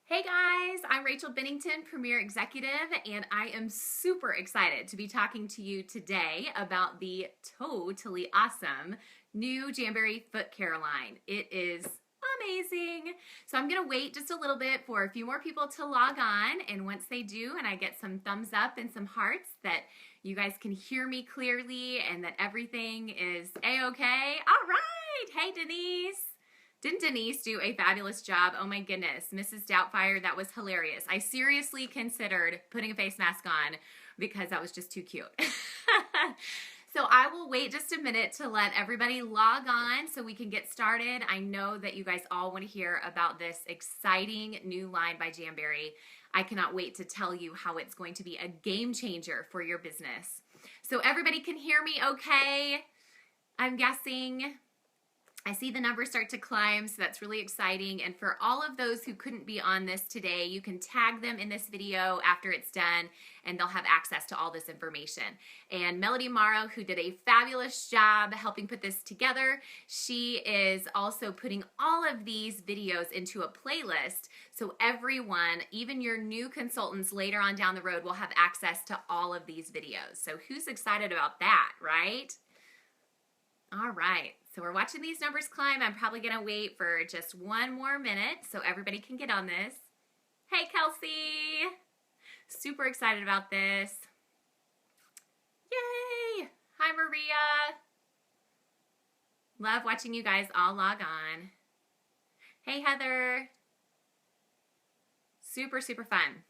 Hey guys, I'm Rachel Bennington, Premier Executive, and I am super excited to be talking to you today about the totally awesome new Jamberry foot care line. It is amazing. So I'm going to wait just a little bit for a few more people to log on, and once they do and I get some thumbs up and some hearts that you guys can hear me clearly and that everything is a-okay. All right. Hey Denise. Didn't Denise do a fabulous job? Oh my goodness, Mrs. Doubtfire, that was hilarious. I seriously considered putting a face mask on because that was just too cute. So I will wait just a minute to let everybody log on so we can get started. I know that you guys all want to hear about this exciting new line by Jamberry. I cannot wait to tell you how it's going to be a game changer for your business. So everybody can hear me okay? I'm guessing. I see the numbers start to climb, so that's really exciting. And for all of those who couldn't be on this today, you can tag them in this video after it's done, and they'll have access to all this information. And Melody Morrow, who did a fabulous job helping put this together, she is also putting all of these videos into a playlist, so everyone, even your new consultants later on down the road, will have access to all of these videos. So who's excited about that, right? All right. So we're watching these numbers climb. I'm probably going to wait for just one more minute so everybody can get on this. Hey, Kelsey. Super excited about this. Yay. Hi, Maria. Love watching you guys all log on. Hey, Heather. Super, super fun.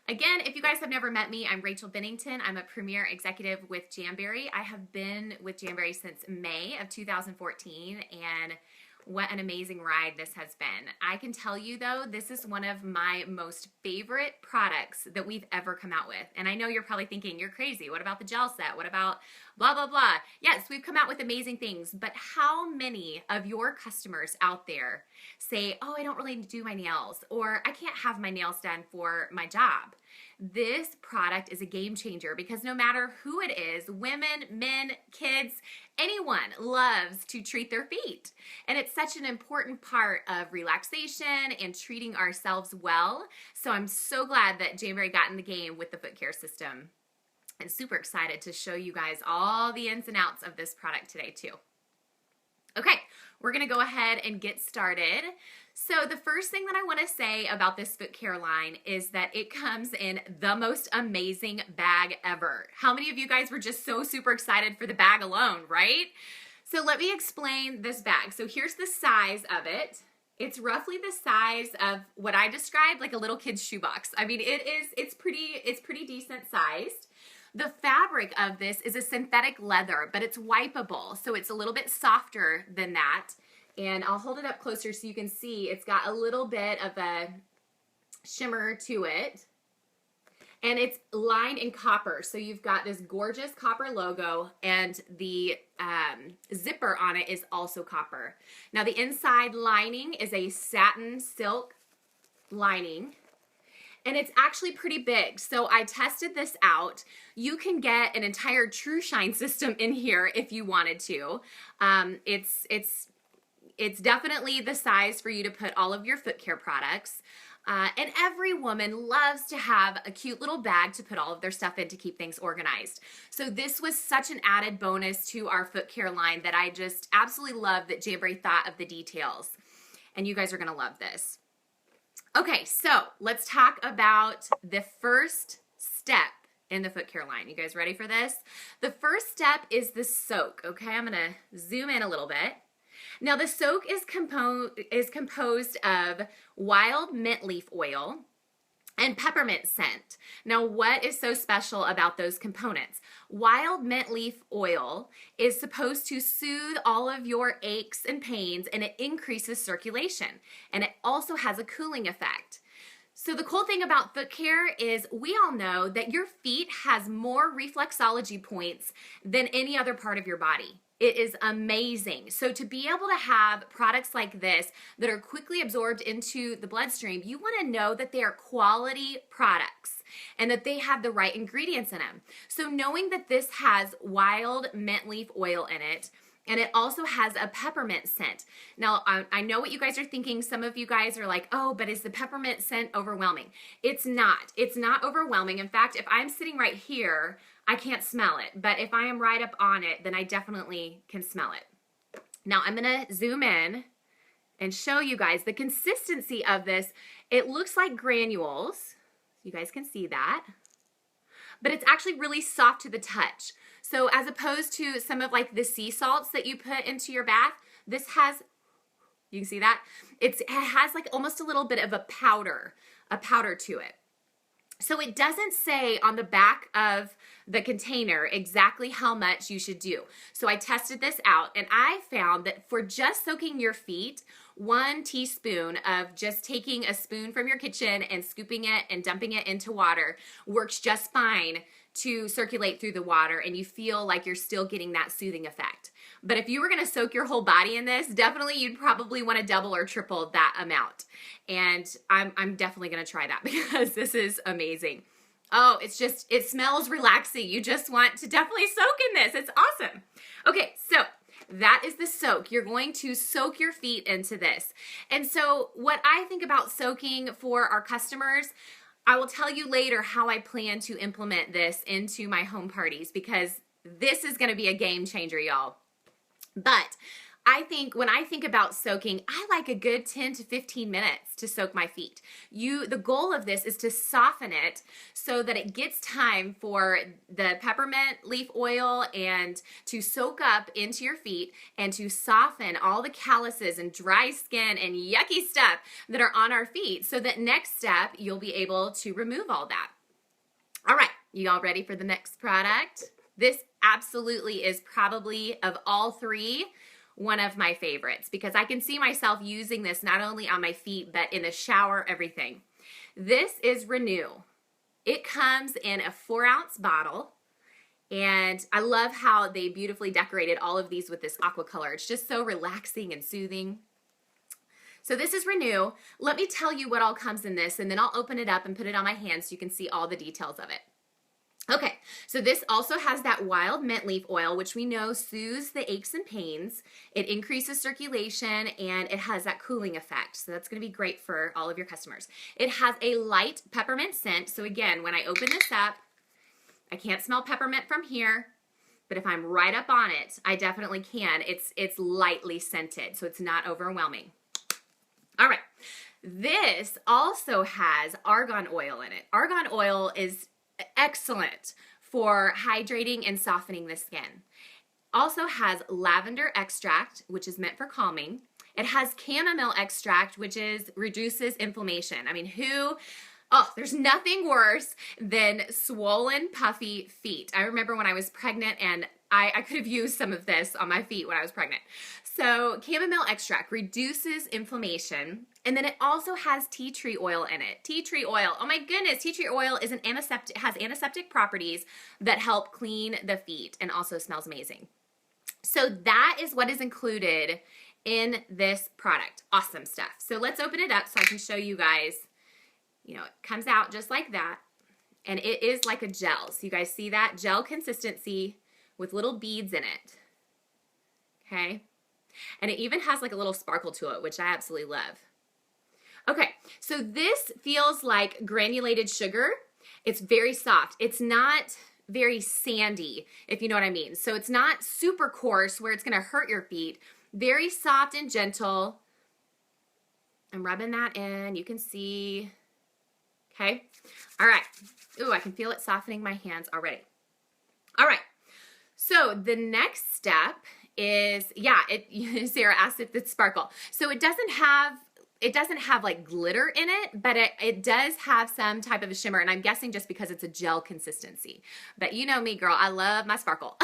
Again, if you guys have never met me, I'm Rachel Bennington. I'm a Premier Executive with Jamberry. I have been with Jamberry since May of 2014, and what an amazing ride this has been. I can tell you though, this is one of my most favorite products that we've ever come out with. And I know you're probably thinking, you're crazy. What about the gel set? What about blah, blah, blah? Yes, we've come out with amazing things, but how many of your customers out there say, oh, I don't really do my nails, or I can't have my nails done for my job? This product is a game changer because no matter who it is, women, men, kids, anyone loves to treat their feet. And it's such an important part of relaxation and treating ourselves well. So I'm so glad that Jamberry got in the game with the foot care system. And super excited to show you guys all the ins and outs of this product today too. Okay, we're gonna go ahead and get started. So the first thing that I wanna say about this foot care line is that it comes in the most amazing bag ever. How many of you guys were just so super excited for the bag alone, right? So let me explain this bag. So here's the size of it. It's roughly the size of what I described like a little kid's shoebox. I mean, it's pretty decent sized. The fabric of this is a synthetic leather, but it's wipeable, so it's a little bit softer than that. And I'll hold it up closer so you can see it's got a little bit of a shimmer to it. And it's lined in copper, so you've got this gorgeous copper logo, and the zipper on it is also copper. Now the inside lining is a satin silk lining. And it's actually pretty big. So I tested this out. You can get an entire True Shine system in here if you wanted to. It's definitely the size for you to put all of your foot care products. And every woman loves to have a cute little bag to put all of their stuff in to keep things organized. So this was such an added bonus to our foot care line that I just absolutely love that Jamberry thought of the details. And you guys are gonna love this. Okay, so let's talk about the first step in the foot care line. You guys ready for this? The first step is the soak, okay? I'm gonna zoom in a little bit. Now the soak is composed of wild mint leaf oil and peppermint scent. Now what is so special about those components? Wild mint leaf oil is supposed to soothe all of your aches and pains, and it increases circulation, and it also has a cooling effect. So the cool thing about foot care is we all know that your feet has more reflexology points than any other part of your body. It is amazing. So to be able to have products like this that are quickly absorbed into the bloodstream, you want to know that they are quality products and that they have the right ingredients in them. So knowing that this has wild mint leaf oil in it, And it also has a peppermint scent. Now, I know what you guys are thinking. Some of you guys are like, oh, but is the peppermint scent overwhelming? It's not. It's not overwhelming. In fact, if I'm sitting right here, I can't smell it. But if I am right up on it, then I definitely can smell it. Now, I'm going to zoom in and show you guys the consistency of this. It looks like granules. You guys can see that. But it's actually really soft to the touch. So as opposed to some of like the sea salts that you put into your bath, this has, you can see that? It has like almost a little bit of a powder to it. So it doesn't say on the back of the container exactly how much you should do. So I tested this out and I found that for just soaking your feet, 1 teaspoon of just taking a spoon from your kitchen and scooping it and dumping it into water works just fine to circulate through the water, and you feel like you're still getting that soothing effect. But if you were gonna soak your whole body in this, definitely you'd probably wanna double or triple that amount. And I'm definitely gonna try that because this is amazing. Oh, it smells relaxing. You just want to definitely soak in this. It's awesome. Okay, so that is the soak. You're going to soak your feet into this. And so what I think about soaking for our customers, I will tell you later how I plan to implement this into my home parties because this is going to be a game changer, y'all. But I think when I think about soaking, I like a good 10 to 15 minutes to soak my feet. The goal of this is to soften it so that it gets time for the peppermint leaf oil and to soak up into your feet and to soften all the calluses and dry skin and yucky stuff that are on our feet so that next step you'll be able to remove all that. All right, you all ready for the next product? This absolutely is probably of all three one of my favorites because I can see myself using this not only on my feet but in the shower, everything. This is Renew. It comes in a 4-ounce bottle and I love how they beautifully decorated all of these with this aqua color. It's just so relaxing and soothing. So this is Renew. Let me tell you what all comes in this and then I'll open it up and put it on my hand so you can see all the details of it. Okay, so this also has that wild mint leaf oil, which we know soothes the aches and pains. It increases circulation and it has that cooling effect. So that's going to be great for all of your customers. It has a light peppermint scent. So again, when I open this up, I can't smell peppermint from here, but if I'm right up on it, I definitely can. It's lightly scented, so it's not overwhelming. All right, this also has argan oil in it. Argan oil is excellent for hydrating and softening the skin. Also has lavender extract, which is meant for calming. It has chamomile extract, which reduces inflammation. I mean, there's nothing worse than swollen, puffy feet. I remember when I was pregnant and I could have used some of this on my feet when I was pregnant. So chamomile extract reduces inflammation, and then it also has tea tree oil in it. Tea tree oil, oh my goodness, tea tree oil is has antiseptic properties that help clean the feet and also smells amazing. So that is what is included in this product. Awesome stuff. So let's open it up so I can show you guys. You know, it comes out just like that, and it is like a gel. So you guys see that? Gel consistency with little beads in it. Okay? And it even has like a little sparkle to it, which I absolutely love. Okay, so this feels like granulated sugar. It's very soft. It's not very sandy, if you know what I mean. So it's not super coarse where it's going to hurt your feet. Very soft and gentle. I'm rubbing that in. You can see. Okay. All right. Ooh, I can feel it softening my hands already. All right. So the next step is, Sarah asked if it's sparkle. So it doesn't have like glitter in it, but it does have some type of a shimmer, and I'm guessing just because it's a gel consistency. But you know me, girl, I love my sparkle.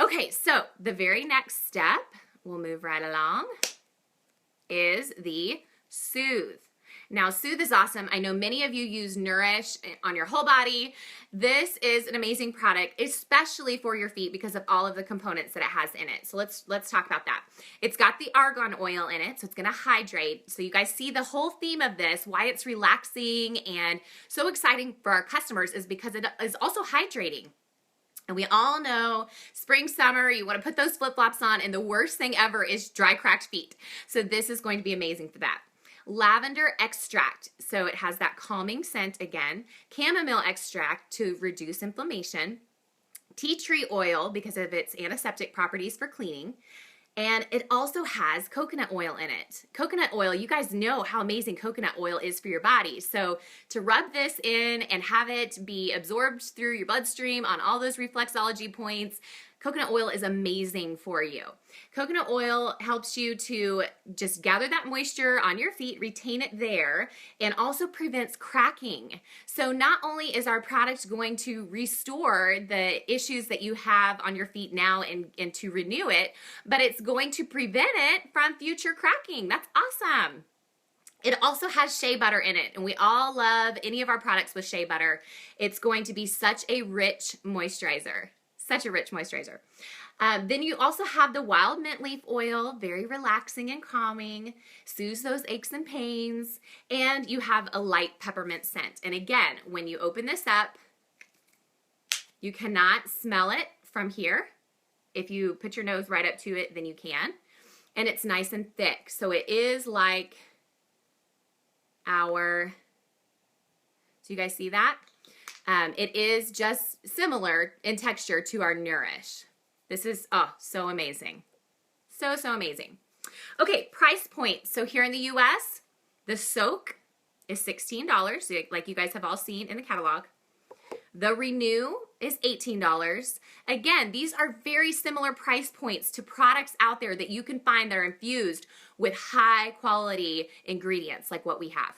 Okay, so the very next step, we'll move right along, is the Soothe. Now, Soothe is awesome. I know many of you use Nourish on your whole body. This is an amazing product, especially for your feet because of all of the components that it has in it. So let's talk about that. It's got the argan oil in it, so it's gonna hydrate. So you guys see the whole theme of this, why it's relaxing and so exciting for our customers is because it is also hydrating. And we all know spring, summer, you want to put those flip-flops on, and the worst thing ever is dry, cracked feet. So this is going to be amazing for that. Lavender extract, so it has that calming scent again. Chamomile extract to reduce inflammation. Tea tree oil because of its antiseptic properties for cleaning. And it also has coconut oil in it. Coconut oil, you guys know how amazing coconut oil is for your body. So to rub this in and have it be absorbed through your bloodstream on all those reflexology points, coconut oil is amazing for you. Coconut oil helps you to just gather that moisture on your feet, retain it there, and also prevents cracking. So not only is our product going to restore the issues that you have on your feet now and to renew it, but it's going to prevent it from future cracking. That's awesome. It also has shea butter in it, and we all love any of our products with shea butter. It's going to be such a rich moisturizer. Such a rich moisturizer. Then you also have the wild mint leaf oil, very relaxing and calming, soothes those aches and pains, and you have a light peppermint scent. And again, when you open this up, you cannot smell it from here. If you put your nose right up to it, then you can. And it's nice and thick. So it is like so you guys see that? It is just similar in texture to our Nourish. This is, so amazing. So amazing. Okay, price point. So here in the US, the Soak is $16, like you guys have all seen in the catalog. The Renew is $18. Again, these are very similar price points to products out there that you can find that are infused with high quality ingredients like what we have.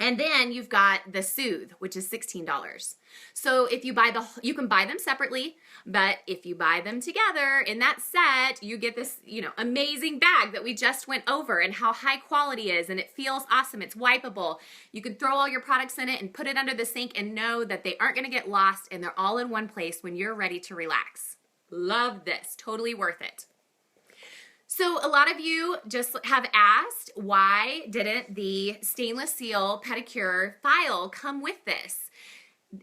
And then you've got the Soothe, which is $16. So if you you can buy them separately, but if you buy them together in that set, you get this, amazing bag that we just went over and how high quality is, and it feels awesome. It's wipeable. You can throw all your products in it and put it under the sink and know that they aren't going to get lost and they're all in one place when you're ready to relax. Love this. Totally worth it. So a lot of you just have asked, why didn't the stainless steel pedicure file come with this?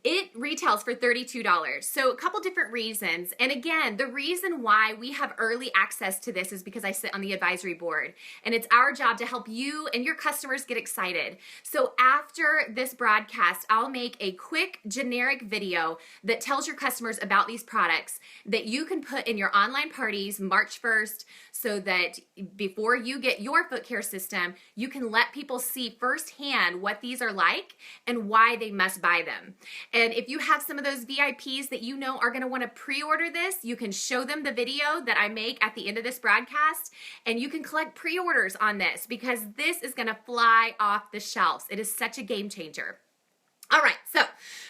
It retails for $32. So a couple different reasons. And again, the reason why we have early access to this is because I sit on the advisory board, and it's our job to help you and your customers get excited. So after this broadcast, I'll make a quick generic video that tells your customers about these products that you can put in your online parties March 1st, so that before you get your foot care system, you can let people see firsthand what these are like and why they must buy them. And if you have some of those VIPs that you know are going to want to pre-order this, you can show them the video that I make at the end of this broadcast, and you can collect pre-orders on this because this is going to fly off the shelves. It is such a game changer. All right, so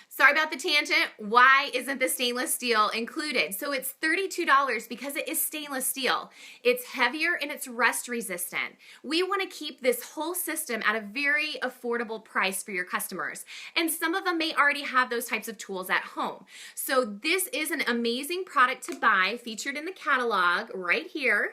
sorry about the tangent. Why isn't the stainless steel included? So it's $32 because it is stainless steel. It's heavier and it's rust resistant. We want to keep this whole system at a very affordable price for your customers. And some of them may already have those types of tools at home. So this is an amazing product to buy, featured in the catalog right here.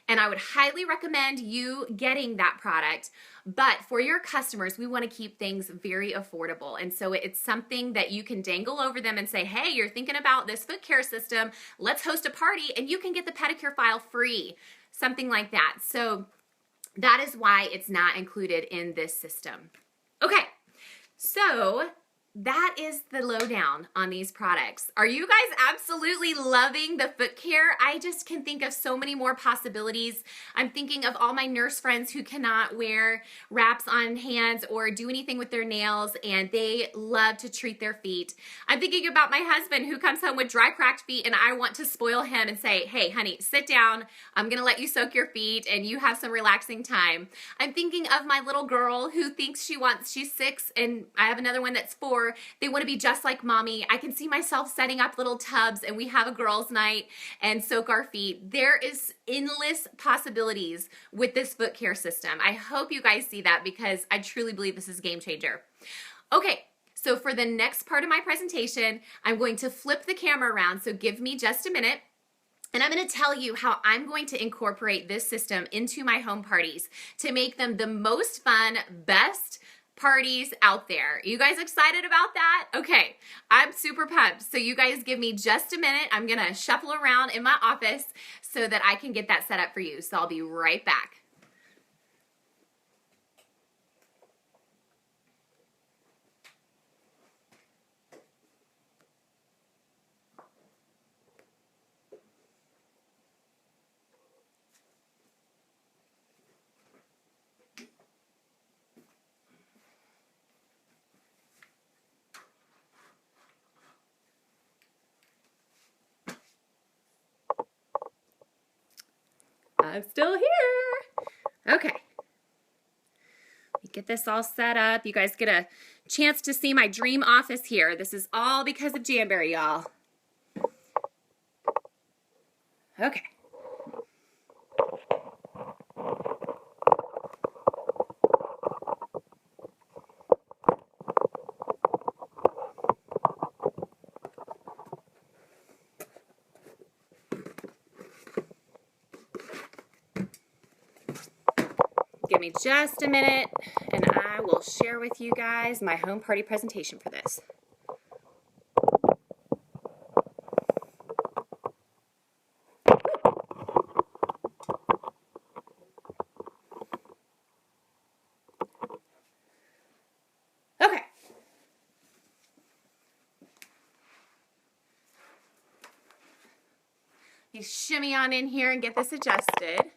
And I would highly recommend you getting that product. But for your customers, we want to keep things very affordable. And so it's something that you can dangle over them and say, hey, you're thinking about this foot care system. Let's host a party and you can get the pedicure file free. Something like that. So that is why it's not included in this system. Okay, so that is the lowdown on these products. Are you guys absolutely loving the foot care? I just can think of so many more possibilities. I'm thinking of all my nurse friends who cannot wear wraps on hands or do anything with their nails, and they love to treat their feet. I'm thinking about my husband who comes home with dry, cracked feet, and I want to spoil him and say, hey, honey, sit down. I'm gonna let you soak your feet and you have some relaxing time. I'm thinking of my little girl who thinks she's 6 and I have another one that's 4. They want to be just like mommy. I can see myself setting up little tubs and we have a girls' night and soak our feet. There is endless possibilities with this foot care system. I hope you guys see that because I truly believe this is a game changer. Okay, so for the next part of my presentation, I'm going to flip the camera around, so give me just a minute. And I'm going to tell you how I'm going to incorporate this system into my home parties to make them the most fun, best parties out there. You guys excited about that? Okay, I'm super pumped. So you guys give me just a minute. I'm gonna shuffle around in my office so that I can get that set up for you. So I'll be right back. I'm still here. Okay. Get this all set up. You guys get a chance to see my dream office here. This is all because of Jamberry, y'all. Okay. Give me just a minute and I will share with you guys my home party presentation for this. Okay. You shimmy on in here and get this adjusted.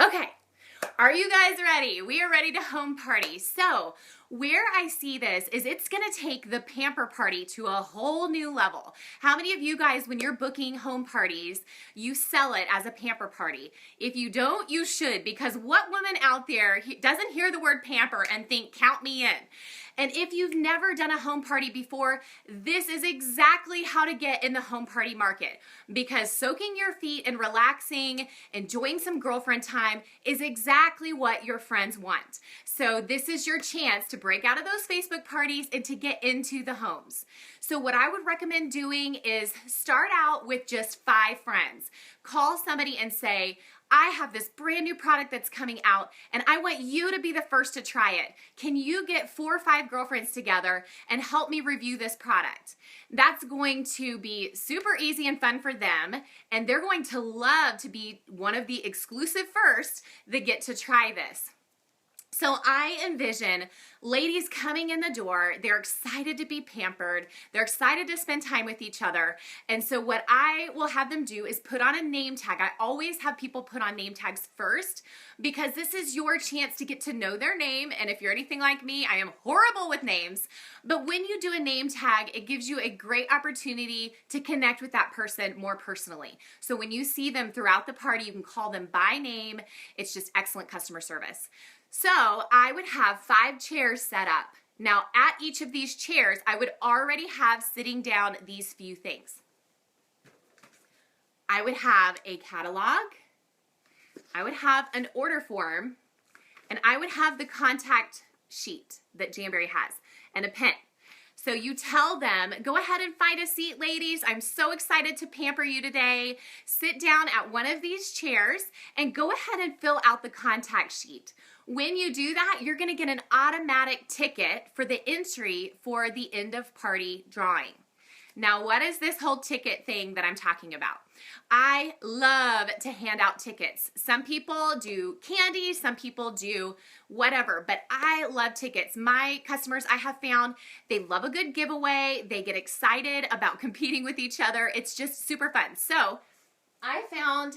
Okay, are you guys ready? We are ready to home party. So where I see this is it's gonna take the pamper party to a whole new level. How many of you guys, when you're booking home parties, you sell it as a pamper party? If you don't, you should, because what woman out there doesn't hear the word pamper and think, count me in? And if you've never done a home party before, this is exactly how to get in the home party market, because soaking your feet and relaxing, enjoying some girlfriend time is exactly what your friends want. So this is your chance to break out of those Facebook parties and to get into the homes. So what I would recommend doing is start out with just 5 friends. Call somebody and say, I have this brand new product that's coming out and I want you to be the first to try it. Can you get 4 or 5 girlfriends together and help me review this product? That's going to be super easy and fun for them, and they're going to love to be one of the exclusive first that get to try this. So I envision ladies coming in the door, they're excited to be pampered, they're excited to spend time with each other, and so what I will have them do is put on a name tag. I always have people put on name tags first, because this is your chance to get to know their name, and if you're anything like me, I am horrible with names, but when you do a name tag, it gives you a great opportunity to connect with that person more personally. So when you see them throughout the party, you can call them by name. It's just excellent customer service. So I would have 5 chairs set up. Now at each of these chairs, I would already have sitting down these few things. I would have a catalog, I would have an order form, and I would have the contact sheet that Jamberry has, and a pen. So you tell them, go ahead and find a seat, ladies. I'm so excited to pamper you today. Sit down at one of these chairs and go ahead and fill out the contact sheet. When you do that, you're gonna get an automatic ticket for the entry for the end of party drawing. Now, what is this whole ticket thing that I'm talking about? I love to hand out tickets. Some people do candy, some people do whatever, but I love tickets. My customers, I have found, they love a good giveaway. They get excited about competing with each other. It's just super fun. So I found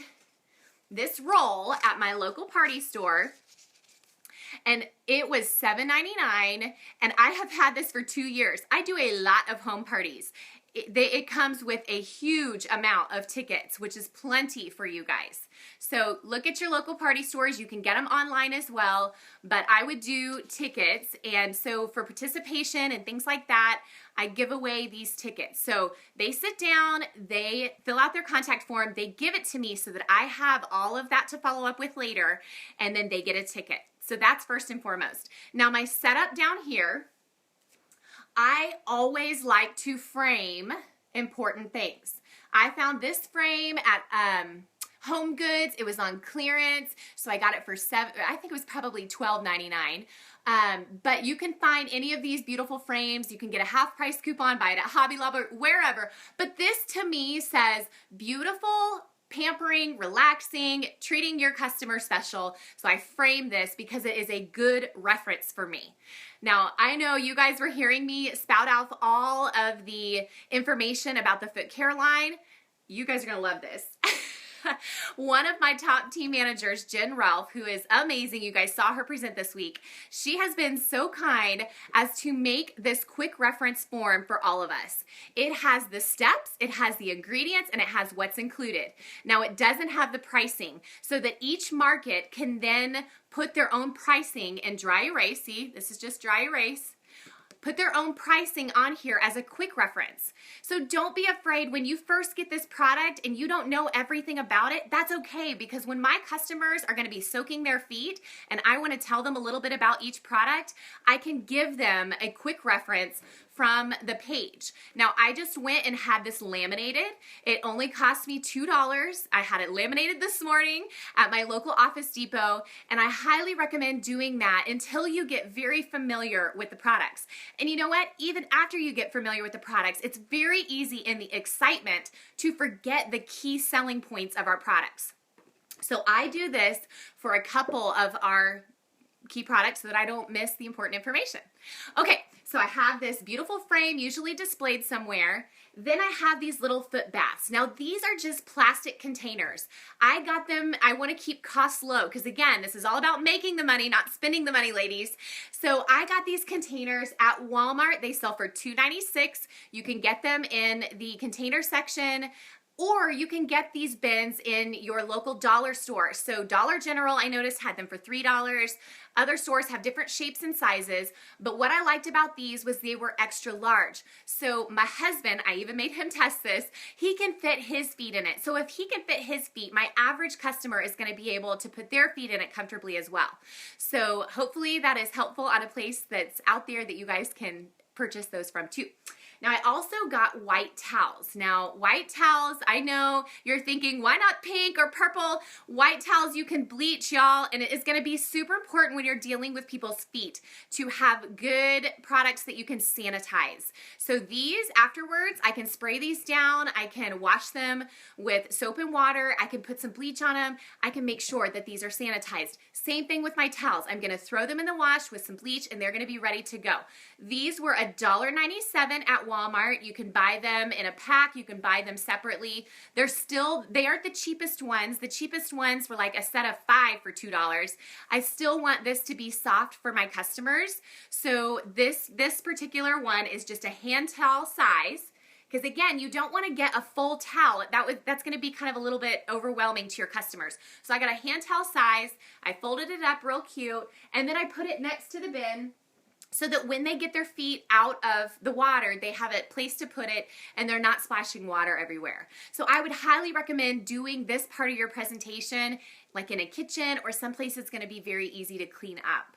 this roll at my local party store, and it was $7.99, and I have had this for 2 years. I do a lot of home parties. It comes with a huge amount of tickets, which is plenty for you guys. So look at your local party stores. You can get them online as well, but I would do tickets. And so for participation and things like that, I give away these tickets. So they sit down, they fill out their contact form, they give it to me so that I have all of that to follow up with later, and then they get a ticket. So that's first and foremost. Now my setup down here, I always like to frame important things. I found this frame at Home Goods. It was on clearance, so I got it for I think it was probably $12.99. But you can find any of these beautiful frames. You can get a half price coupon, buy it at Hobby Lobby, wherever. But this to me says beautiful, pampering, relaxing, treating your customer special. So I framed this because it is a good reference for me. Now, I know you guys were hearing me spout out all of the information about the foot care line. You guys are gonna love this. One of my top team managers, Jen Ralph, who is amazing, you guys saw her present this week, she has been so kind as to make this quick reference form for all of us. It has the steps, it has the ingredients, and it has what's included. Now, it doesn't have the pricing, so that each market can then put their own pricing in dry erase. See, this is just dry erase. Put their own pricing on here as a quick reference. So don't be afraid when you first get this product and you don't know everything about it. That's okay, because when my customers are going to be soaking their feet and I want to tell them a little bit about each product, I can give them a quick reference from the page. Now, I just went and had this laminated. It only cost me $2. I had it laminated this morning at my local Office Depot, and I highly recommend doing that until you get very familiar with the products. And you know what? Even after you get familiar with the products, it's very easy in the excitement to forget the key selling points of our products. So I do this for a couple of our key products so that I don't miss the important information. Okay, so I have this beautiful frame, usually displayed somewhere. Then I have these little foot baths. Now, these are just plastic containers. I got them, I want to keep costs low because, again, this is all about making the money, not spending the money, ladies. So I got these containers at Walmart. They sell for $2.96. You can get them in the container section, or you can get these bins in your local dollar store. So Dollar General, I noticed, had them for $3. Other stores have different shapes and sizes, but what I liked about these was they were extra large. So my husband, I even made him test this, he can fit his feet in it. So if he can fit his feet, my average customer is going to be able to put their feet in it comfortably as well. So hopefully that is helpful on a place that's out there that you guys can purchase those from too. Now, I also got white towels. Now, white towels, I know you're thinking, why not pink or purple? White towels you can bleach, y'all, and it is going to be super important when you're dealing with people's feet to have good products that you can sanitize. So these, afterwards, I can spray these down. I can wash them with soap and water. I can put some bleach on them. I can make sure that these are sanitized. Same thing with my towels. I'm going to throw them in the wash with some bleach, and they're going to be ready to go. These were $1.97 at Walmart. You can buy them in a pack. You can buy them separately. They aren't the cheapest ones. The cheapest ones were like a set of 5 for $2. I still want this to be soft for my customers. So this particular one is just a hand towel size. Because again, you don't want to get a full towel. That's going to be kind of a little bit overwhelming to your customers. So I got a hand towel size. I folded it up real cute, and then I put it next to the bin, so that when they get their feet out of the water, they have a place to put it and they're not splashing water everywhere. So I would highly recommend doing this part of your presentation like in a kitchen or someplace it's going to be very easy to clean up.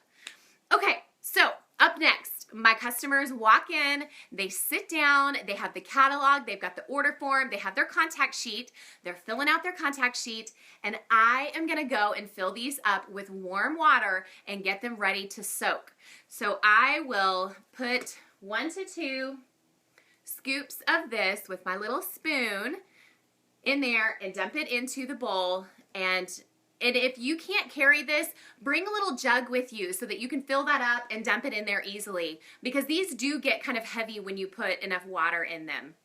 Okay, so up next, my customers walk in, they sit down, they have the catalog, they've got the order form, they have their contact sheet, they're filling out their contact sheet, and I am going to go and fill these up with warm water and get them ready to soak. So I will put 1 to 2 scoops of this with my little spoon in there and dump it into the bowl. And if you can't carry this, bring a little jug with you so that you can fill that up and dump it in there easily, because these do get kind of heavy when you put enough water in them.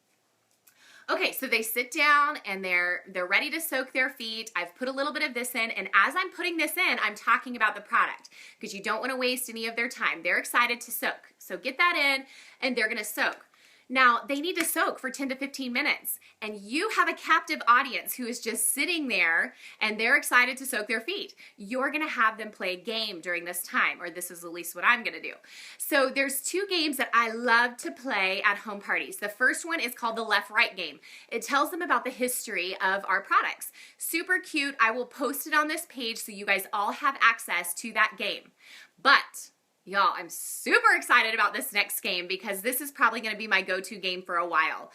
Okay, so they sit down and they're ready to soak their feet. I've put a little bit of this in, and as I'm putting this in, I'm talking about the product because you don't want to waste any of their time. They're excited to soak. So get that in and they're going to soak. Now, they need to soak for 10 to 15 minutes, and you have a captive audience who is just sitting there, and they're excited to soak their feet. You're going to have them play a game during this time, or this is at least what I'm going to do. So there's 2 games that I love to play at home parties. The first one is called the left-right game. It tells them about the history of our products. Super cute. I will post it on this page so you guys all have access to that game. But y'all, I'm super excited about this next game because this is probably going to be my go-to game for a while.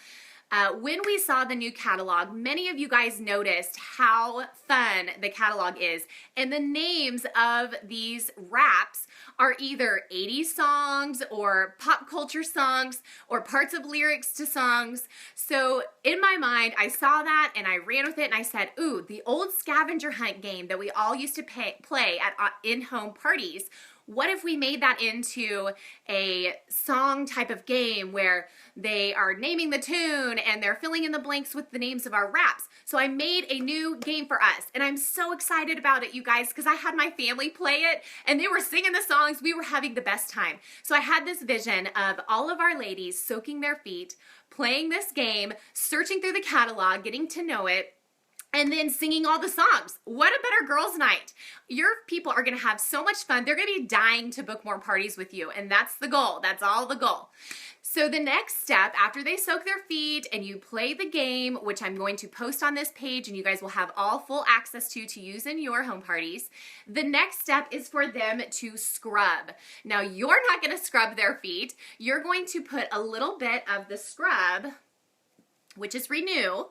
When we saw the new catalog, many of you guys noticed how fun the catalog is, and the names of these wraps are either 80s songs or pop culture songs or parts of lyrics to songs. So in my mind, I saw that and I ran with it and I said, ooh, the old scavenger hunt game that we all used to play at in-home parties, what if we made that into a song type of game where they are naming the tune and they're filling in the blanks with the names of our raps? So I made a new game for us, and I'm so excited about it, you guys, because I had my family play it and they were singing the songs. We were having the best time. So I had this vision of all of our ladies soaking their feet, playing this game, searching through the catalog, getting to know it, and then singing all the songs. What a better girls' night. Your people are gonna have so much fun. They're gonna be dying to book more parties with you, and that's the goal. That's all the goal. So the next step, after they soak their feet and you play the game, which I'm going to post on this page and you guys will have all full access to use in your home parties, the next step is for them to scrub. Now, you're not gonna scrub their feet. You're going to put a little bit of the scrub, which is Renew,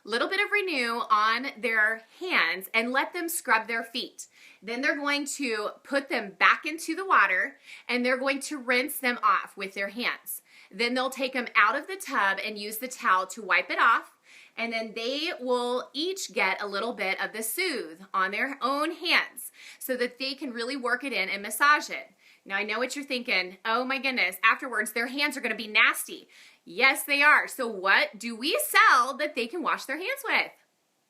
little bit of Renew on their hands and let them scrub their feet. Then they're going to put them back into the water and they're going to rinse them off with their hands. Then they'll take them out of the tub and use the towel to wipe it off. And then they will each get a little bit of the Soothe on their own hands so that they can really work it in and massage it. Now, I know what you're thinking. Oh my goodness, afterwards their hands are going to be nasty. Yes, they are. So what do we sell that they can wash their hands with?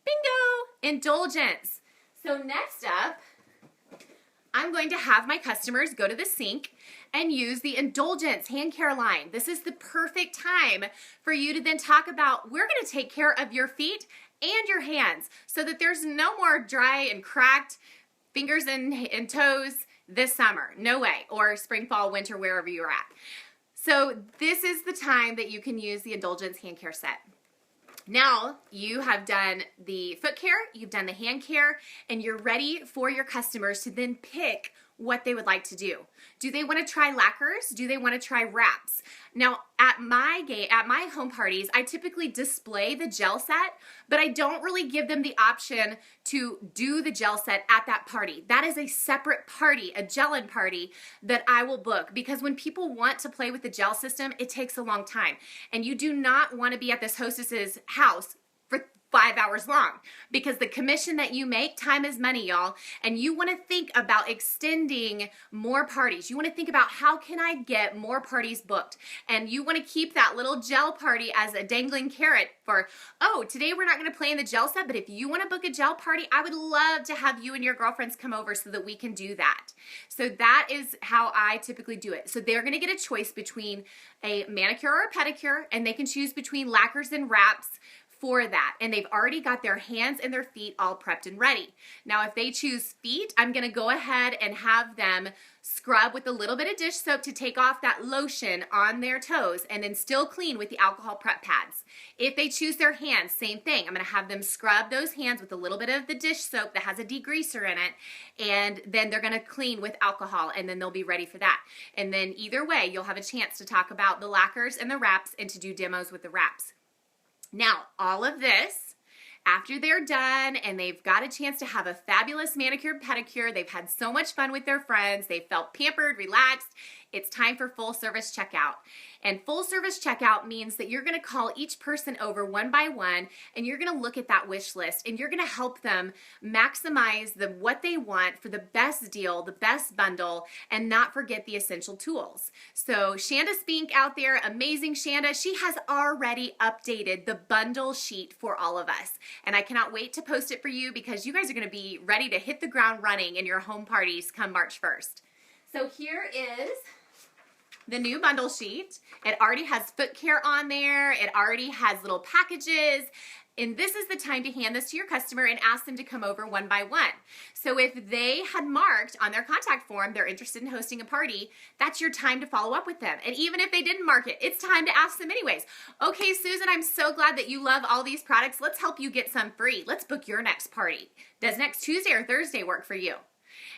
Bingo! Indulgence. So next up, I'm going to have my customers go to the sink and use the Indulgence hand care line. This is the perfect time for you to then talk about, we're going to take care of your feet and your hands so that there's no more dry and cracked fingers and toes this summer. No way. Or spring, fall, winter, wherever you're at. So this is the time that you can use the Indulgence hand care set. Now you have done the foot care, you've done the hand care, and you're ready for your customers to then pick what they would like to do. Do they want to try lacquers? Do they want to try wraps? Now, at my home parties, I typically display the gel set, but I don't really give them the option to do the gel set at that party. That is a separate party, a gel-in party that I will book, because when people want to play with the gel system, it takes a long time. And you do not want to be at this hostess's house for 5 hours long, because the commission that you make, time is money, y'all. And you want to think about extending more parties. You want to think about, how can I get more parties booked? And you want to keep that little gel party as a dangling carrot for, oh, today we're not going to play in the gel set, but if you want to book a gel party, I would love to have you and your girlfriends come over so that we can do that. So that is how I typically do it. So they're going to get a choice between a manicure or a pedicure, and they can choose between lacquers and wraps for that. And they've already got their hands and their feet all prepped and ready. Now, if they choose feet, I'm gonna go ahead and have them scrub with a little bit of dish soap to take off that lotion on their toes, and then still clean with the alcohol prep pads. If they choose their hands, same thing. I'm gonna have them scrub those hands with a little bit of the dish soap that has a degreaser in it, and then they're gonna clean with alcohol, and then they'll be ready for that. And then either way, you'll have a chance to talk about the lacquers and the wraps and to do demos with the wraps. Now, all of this, after they're done and they've got a chance to have a fabulous manicure pedicure, they've had so much fun with their friends, they felt pampered, relaxed, it's time for full service checkout. And full service checkout means that you're gonna call each person over one by one, and you're gonna look at that wish list, and you're gonna help them maximize what they want for the best deal, the best bundle, and not forget the essential tools. So Shanda Spink out there, amazing Shanda, she has already updated the bundle sheet for all of us. And I cannot wait to post it for you, because you guys are gonna be ready to hit the ground running in your home parties come March 1st. So here is the new bundle sheet. It already has foot care on there. It already has little packages. And this is the time to hand this to your customer and ask them to come over one by one. So if they had marked on their contact form they're interested in hosting a party, that's your time to follow up with them. And even if they didn't mark it, it's time to ask them anyways. Okay, Susan, I'm so glad that you love all these products. Let's help you get some free. Let's book your next party. Does next Tuesday or Thursday work for you?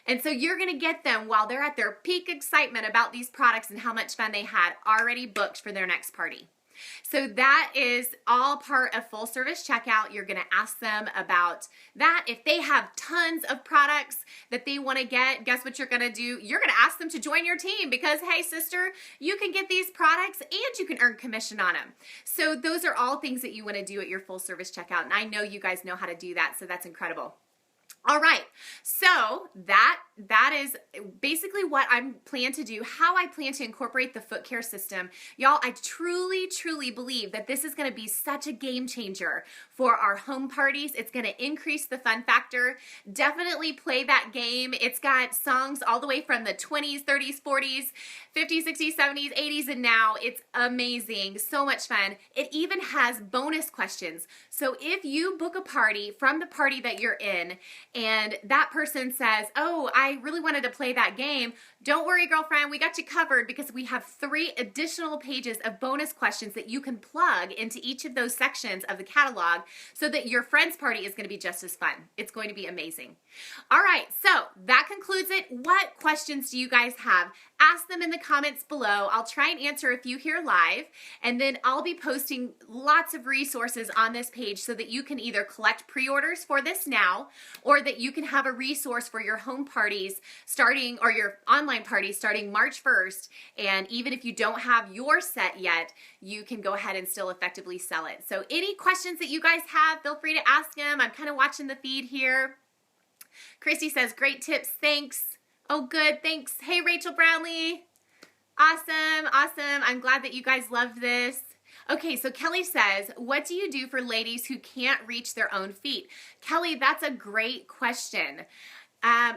And so you're going to get them while they're at their peak excitement about these products and how much fun they had, already booked for their next party. So that is all part of full service checkout. You're going to ask them about that. If they have tons of products that they want to get, guess what you're going to do? You're going to ask them to join your team because, hey, sister, you can get these products and you can earn commission on them. So those are all things that you want to do at your full service checkout. And I know you guys know how to do that. So that's incredible. All right, so that is basically what I'm plan to do, how I plan to incorporate the foot care system. Y'all, I truly, truly believe that this is going to be such a game changer for our home parties. It's going to increase the fun factor. Definitely play that game. It's got songs all the way from the 20s, 30s, 40s, 50s, 60s, 70s, 80s, and now. It's amazing. So much fun. It even has bonus questions. So if you book a party from the party that you're in, and that person says, oh, I really wanted to play that game, don't worry, girlfriend, we got you covered because we have 3 additional pages of bonus questions that you can plug into each of those sections of the catalog so that your friend's party is going to be just as fun. It's going to be amazing. All right, so that concludes it. What questions do you guys have? Ask them in the comments below. I'll try and answer a few here live, and then I'll be posting lots of resources on this page so that you can either collect pre-orders for this now, or that you can have a resource for your home parties starting, or your online parties starting March 1st. And even if you don't have your set yet, you can go ahead and still effectively sell it. So any questions that you guys have, feel free to ask them. I'm kind of watching the feed here. Christy says, great tips, thanks. Oh, good, thanks. Hey, Rachel Brownlee. Awesome, awesome. I'm glad that you guys love this. Okay, so Kelly says, what do you do for ladies who can't reach their own feet? Kelly, that's a great question.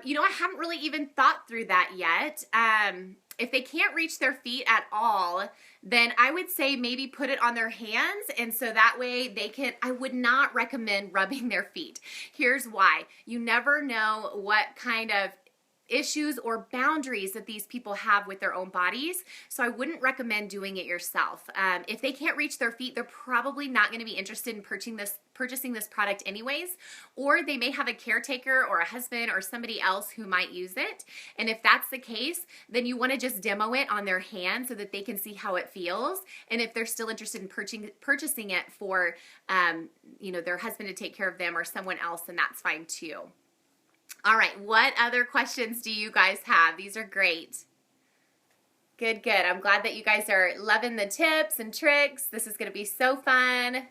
You know, I haven't really even thought through that yet. If they can't reach their feet at all, then I would say maybe put it on their hands, and so that way they can, I would not recommend rubbing their feet. Here's why. You never know what kind of issues or boundaries that these people have with their own bodies. So I wouldn't recommend doing it yourself. If they can't reach their feet, they're probably not going to be interested in purchasing this product anyways, or they may have a caretaker or a husband or somebody else who might use it. And if that's the case, then you want to just demo it on their hand so that they can see how it feels. And if they're still interested in purchasing it for, you know, their husband to take care of them or someone else, then that's fine too. All right, what other questions do you guys have? These are great. Good, good. I'm glad that you guys are loving the tips and tricks. This is going to be so fun.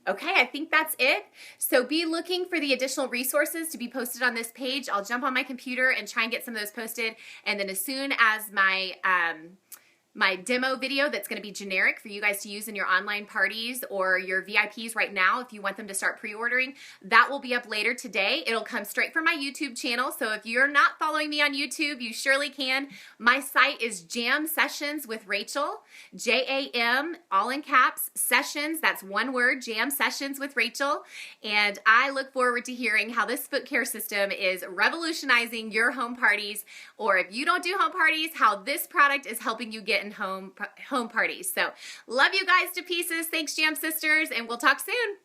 Okay, I think that's it. So be looking for the additional resources to be posted on this page. I'll jump on my computer and try and get some of those posted. And then as soon as my demo video that's going to be generic for you guys to use in your online parties or your VIPs right now, if you want them to start pre-ordering, that will be up later today. It'll come straight from my YouTube channel. So if you're not following me on YouTube, you surely can. My site is Jam Sessions with Rachel, J-A-M, all in caps, Sessions, that's one word, Jam Sessions with Rachel. And I look forward to hearing how this foot care system is revolutionizing your home parties, or if you don't do home parties, how this product is helping you get in home parties. So love you guys to pieces. Thanks, Jam Sisters, and we'll talk soon.